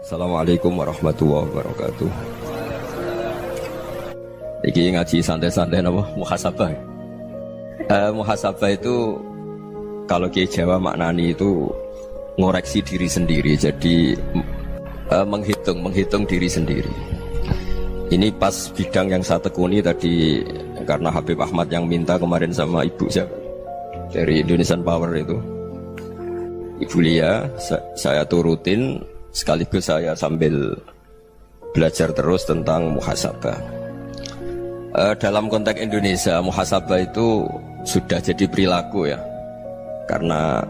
Assalamualaikum warahmatullahi wabarakatuh. Iki ngaji santai-santai napa muhasabah. Muhasabah itu kalau Kiai Jawa maknani itu ngoreksi diri sendiri. Jadi menghitung diri sendiri. Ini pas bidang yang saya tekuni tadi karena Habib Ahmad yang minta kemarin sama ibu siapa dari Indonesian Power itu. Ibu Lia, saya turutin sekaligus saya sambil belajar terus tentang muhasabah. Dalam konteks Indonesia, muhasabah itu sudah jadi perilaku ya. Karena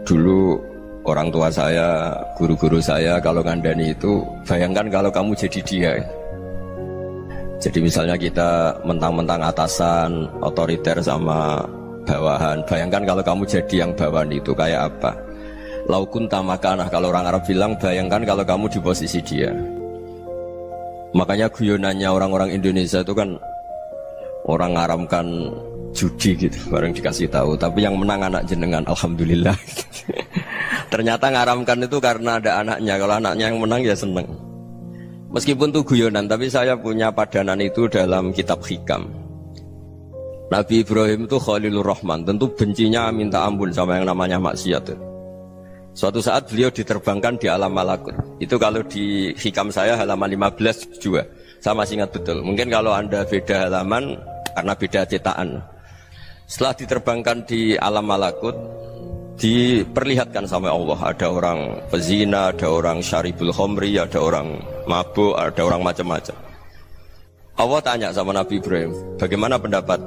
dulu orang tua saya, guru-guru saya kalau ngandani itu, bayangkan kalau kamu jadi dia. Jadi misalnya kita mentang-mentang atasan, otoriter sama bawahan, bayangkan kalau kamu jadi yang bawahan itu kayak apa? Laukun tamakanah, kalau orang Arab bilang, bayangkan kalau kamu di posisi dia. Makanya guyonannya orang-orang Indonesia itu kan orang ngaramkan judi gitu, bareng dikasih tahu. Tapi yang menang anak jenengan, alhamdulillah. Ternyata ngaramkan itu karena ada anaknya. Kalau anaknya yang menang ya seneng. Meskipun itu guyonan, tapi saya punya padanan itu dalam kitab hikam. Nabi Ibrahim itu Khalilur Rahman, tentu bencinya minta ampun sama yang namanya maksiat. Suatu saat beliau diterbangkan di alam malakut. Itu kalau di hikam saya halaman 15 juga. Saya masih ingat betul. Mungkin kalau Anda beda halaman karena beda cetakan. Setelah diterbangkan di alam malakut, diperlihatkan sama Allah. Ada orang pezina, ada orang syaribul khomri, ada orang mabuk, ada orang macam-macam. Allah tanya sama Nabi Ibrahim, bagaimana pendapat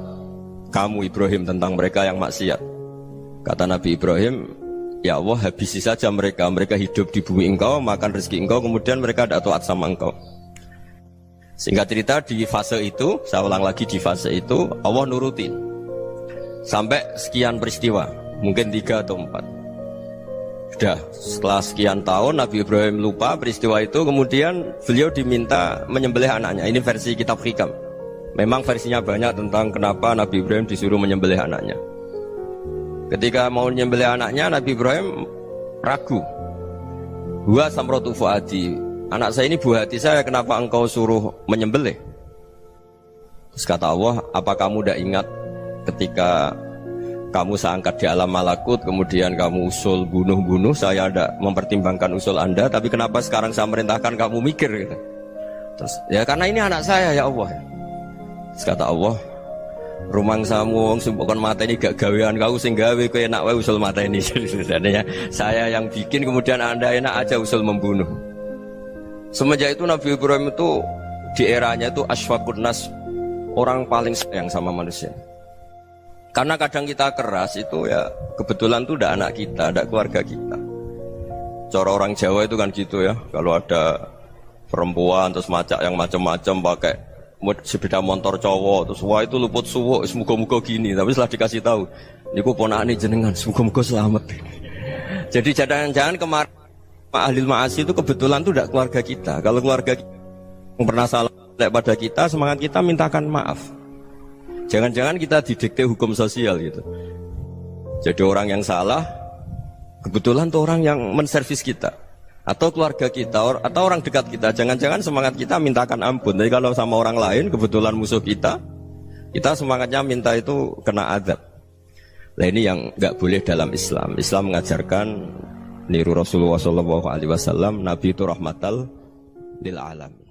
kamu Ibrahim tentang mereka yang maksiat? Kata Nabi Ibrahim, ya Allah, habisi saja mereka. Mereka hidup di bumi engkau, makan rezeki engkau, kemudian mereka tidak taat sama engkau. Singkat cerita di fase itu, saya ulang lagi di fase itu, Allah nurutin sampai sekian peristiwa, mungkin 3 atau 4. Sudah, setelah sekian tahun Nabi Ibrahim lupa peristiwa itu, kemudian beliau diminta menyembelih anaknya. Ini versi kitab hikam. Memang versinya banyak tentang kenapa Nabi Ibrahim disuruh menyembelih anaknya. Ketika mau menyembelih anaknya, Nabi Ibrahim ragu. Huwa samratu fuadi, anak saya ini buah hati saya, kenapa engkau suruh menyembelih? Terus kata Allah, apa kamu tidak ingat ketika kamu saya angkat di alam malakut, kemudian kamu usul bunuh-bunuh, saya tidak mempertimbangkan usul Anda, tapi kenapa sekarang saya merintahkan kamu mikir gitu? Terus, ya karena ini anak saya ya Allah. Terus kata Allah, rumang samu wong bukan mata ini gak gawean kau sing gawe kowe enak wae usul mata ini. Sebenarnya saya yang bikin, kemudian Anda enak aja usul membunuh. Semenjak itu Nabi Ibrahim itu di eranya itu asfaqun nas, orang paling sayang sama manusia. Karena kadang kita keras itu ya kebetulan itu udah anak kita, ada keluarga kita. Cara orang Jawa itu kan gitu ya, kalau ada perempuan terus macak yang macam-macam pakai sepeda motor cowok, terus wah itu luput suwuk, semoga-moga gini. Tapi setelah dikasih tahu, niku ponakane jenengan, semoga-moga selamat. Jadi jangan-jangan kemarin ahli ma'asi itu kebetulan itu tidak keluarga kita. Kalau keluarga kita yang pernah salah pada kita, semangat kita mintakan maaf. Jangan-jangan kita didikte hukum sosial gitu. Jadi orang yang salah kebetulan itu orang yang menservis kita, atau keluarga kita, atau orang dekat kita. Jangan-jangan semangat kita mintakan ampun. Tapi kalau sama orang lain kebetulan musuh kita semangatnya minta itu kena azab. Nah ini yang nggak boleh dalam Islam. Islam mengajarkan niru Rasulullah SAW, Nabi itu rahmatal lil alam.